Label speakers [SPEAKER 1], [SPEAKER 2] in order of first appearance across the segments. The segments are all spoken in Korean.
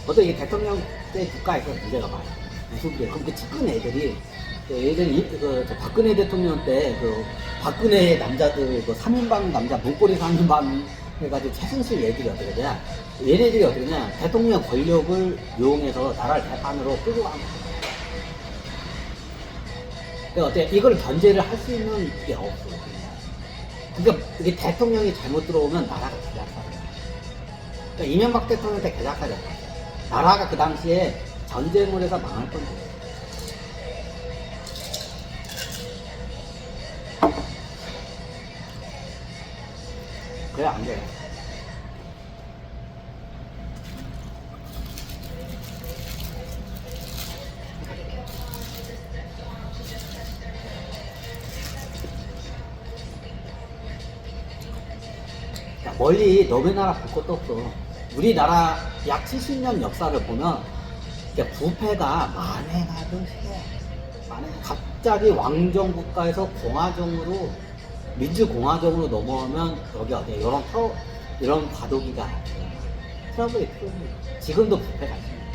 [SPEAKER 1] 보통 이게 대통령 때 국가에서 문제가 많아요. 무슨 그래? 그럼 그 측근 애들이 저 박근혜 대통령 때 그 박근혜 남자들 그 3인방 남자 문고리 3인방 해가지고 최순실 얘들이 어떻게 되냐? 얘네들이 어떻게 되냐? 대통령 권력을 이용해서 나라를 대판으로 끌고 가는 거야. 그러니까 어때? 이걸 견제를 할 수 있는 게 없어. 그러니까 이게 대통령이 잘못 들어오면 나라가 개작사야. 그러니까 이명박 대통령 때 개작사였다. 나라가 그 당시에 전쟁을 해서 망할 건데. 그래, 안 돼. 멀리 너네 나라 볼 것도 없어. 우리나라 약 70년 역사를 보면 부패가 만행하던 시대. 갑자기 왕정 국가에서 공화정으로 민주공화정으로 넘어오면 여기 어디 이런 과도기가 트러블이 필요합니다. 지금도 부패가 있습니다.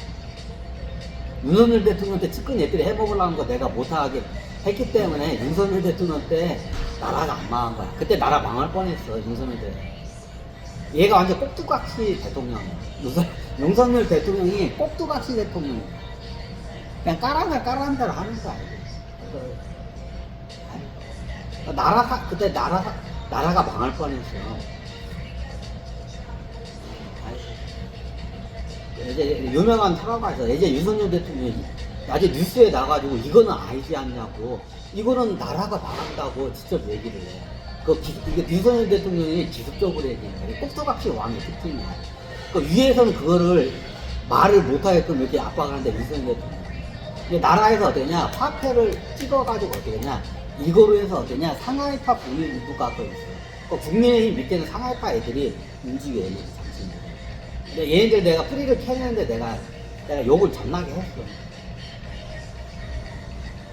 [SPEAKER 1] 윤석열 대통령 때 측근 애들이 해먹으려는 거 내가 못하게 했기 때문에 윤석열 대통령 때 나라가 안 망한 거야. 그때 나라 망할 뻔했어. 윤석열 때. 얘가 완전 꼭두각시 대통령이야. 윤석열 대통령이 꼭두각시 대통령이야. 그냥 까라는 대로 하는 거야. 그때 나라가 망할 뻔했어. 이제 유명한 사과가 있어. 이제 윤석열 대통령이 아직 뉴스에 나가지고 이거는 알지 않냐고. 이거는 나라가 망한다고 직접 얘기를 해. 이게 윤석열 대통령이 기습적으로 얘기한 거야. 꼭두각시 왕의 특징이야. 위에서는 그거를 말을 못하게끔 이렇게 압박을 하는데 윤석열 대통령. 나라에서 어떠냐? 화폐를 찍어가지고 어떠냐? 이거로 해서 어떠냐? 상하이파 분일 일부가 또 있어요. 국민의힘 밑에는 상하이파 애들이 움직여, 얘네들 잠시만. 근데 얘네들 내가 뿌리를 캐내는데 내가 욕을 존나게 했어.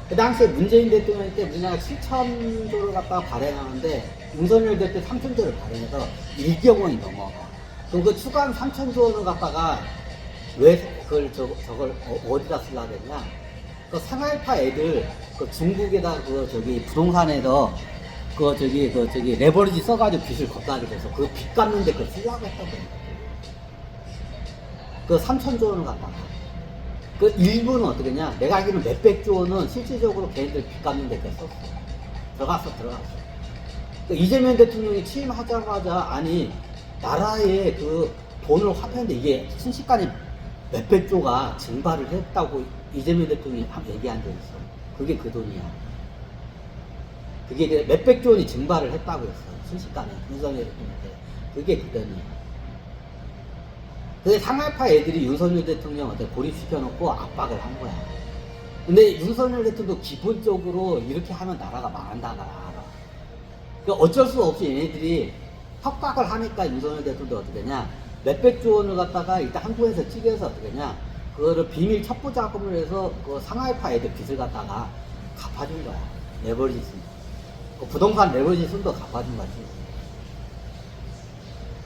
[SPEAKER 1] 그 당시에 문재인 대통령 때 우리나라 7천조를 갖다가 발행하는데 윤석열 대통령 3천조를 발행해서 1경 원이 넘어가. 그럼 그 추가한 3천조 원을 갖다가 왜 저걸 어디다 쓰려고 했냐? 그 상하이파 애들 중국에다 부동산에서 레버리지 써가지고 빚을 걷게 돼서 그 빚 갚는데 그걸 쓰려고 했던 거예요. 그 3천조 원을 갖다가. 그 일부는 어떻게 했냐? 내가 알기로는 몇백조 원은 실질적으로 걔네들 빚 갚는 데 썼어. 들어갔어. 그 이재명 대통령이 취임하자마자 아니 나라에 그 돈을 화폐인데 이게 순식간에 몇백조가 증발을 했다고 이재명 대통령이 얘기한 적이 있어. 그게 그 돈이야. 그게 몇백조 원이 증발을 했다고 했어. 순식간에 윤석열 대통령 때. 그게 그 돈이야. 근데 상하이파 애들이 윤석열 대통령한테 고립시켜놓고 압박을 한 거야. 근데 윤석열 대통령도 기본적으로 이렇게 하면 나라가 망한다가 알아. 그러니까 어쩔 수 없이 얘네들이 협박을 하니까 윤석열 대통령도 어떻게 되냐? 몇백조 원을 갖다가 일단 한국에서 찍어서 어떻게 되냐? 그거를 비밀 첩보 자금을 해서 그 상하이파 애들 빚을 갖다가 갚아준 거야. 레버리지 쓴. 그 부동산 레버리지 쓴도 갚아준 거지.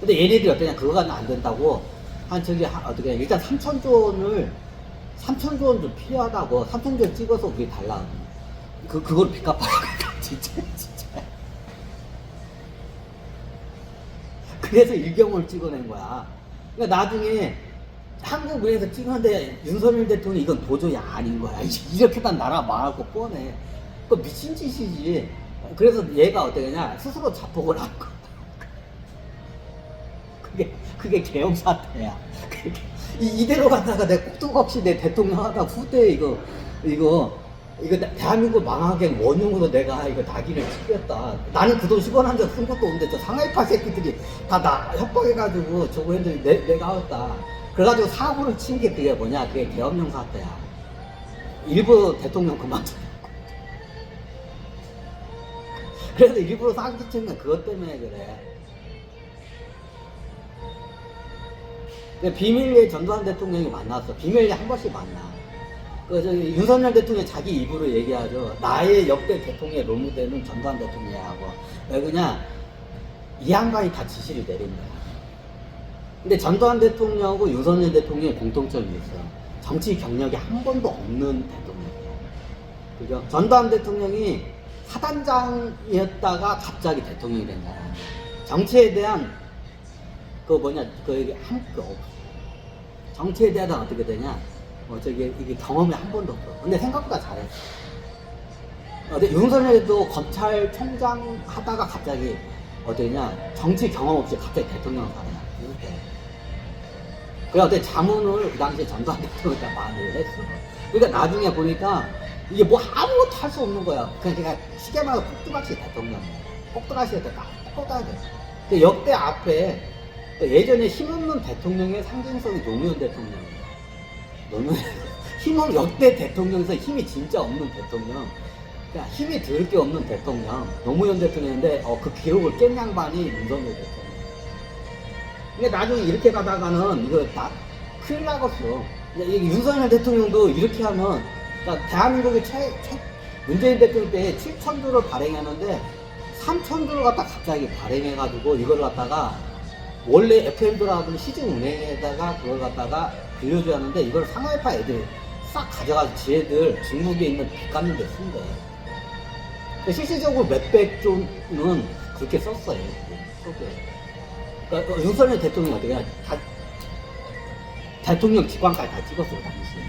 [SPEAKER 1] 근데 얘네들이 어떠냐? 그거가 안 된다고. 어떻게, 일단 3천조 원을 3천조 원 좀 필요하다고 3천조 원 찍어서 우리 달라. 그걸 빚 갚아야겠다. 진짜. 그래서 일경을 찍어낸 거야. 그러니까 나중에 한국에서 찍었는데 윤석열 대통령이 이건 도저히 아닌 거야. 이렇게 다 나라 망할 거 뻔해. 그거 미친 짓이지. 그래서 얘가 어떻게 하냐? 스스로 자폭을 한 거야. 그게 개혁 사태야. 이대로 갔다가 내 꼭두가 없이 내 대통령 하다 후대 이거 대한민국 망하게 원흉으로 내가 이거 낙인을 찍겠다. 나는 그 돈 10원 한 적 쓴 것도 없는데 저 상하이파 새끼들이 다 나 협박해가지고 저거 했는데 내가 하였다. 그래가지고 사고를 친 게 그게 뭐냐? 그게 계엄령 사태야. 일부 대통령 그만두고. 그래서 일부러 사기 친 건 그것 때문에 그래. 비밀리에 전두환 대통령이 만났어. 비밀리에 한 번씩 만나. 윤석열 대통령이 자기 입으로 얘기하죠. 나의 역대 대통령의 롤모델은 전두환 대통령이라고. 왜 그냥 이 양반이 다 지시를 내린 거야. 근데 전두환 대통령하고 윤석열 대통령의 공통점이 있어요. 정치 경력이 한 번도 없는 대통령이에요. 그죠? 전두환 대통령이 사단장이었다가 갑자기 대통령이 된 사람. 정치에 대한 이게 한게 없어. 정치에 대한 어떻게 되냐? 이게 경험이 한 번도 없어. 근데 생각보다 잘했어. 근데 윤석열도 검찰총장 하다가 갑자기 어떠냐? 정치 경험 없이 갑자기 대통령 사냐? 이렇게. 그래서 자문을 그 당시에 전두환 대통령한테 많이 했어. 그러니까 나중에 보니까 이게 뭐 아무것도 할 수 없는 거야. 그냥 제가 시계 말고 꼭두각시 대통령이야. 꼭두각시에 딱 꽂아야 돼. 그 역대 앞에 예전에 힘없는 대통령의 상징성이 노무현 대통령이야. 노무현 역대 대통령에서 힘이 진짜 없는 대통령. 그냥 힘이 들 게 없는 대통령. 노무현 대통령인데 그 기록을 깬 양반이 윤석열 대통령. 근데 나중에 이렇게 가다가는 이거 다 큰일 나겠어. 윤석열 대통령도 이렇게 하면 그러니까 대한민국이 문재인 대통령 때 7,000조를 발행했는데 3,000조를 갖다 갑자기 발행해가지고 이걸 갖다가 원래 FM도라든 시중은행에다가 그걸 갖다가 빌려줘야 하는데 이걸 상하이파 애들 싹 가져가서 지네들 중국에 있는 빚 갚는 데 쓴대. 실질적으로 몇백조는 그렇게 썼어요. 그러니까 윤석열 대통령이 어떻게 대통령 직관까지 다 찍었어요, 당시에.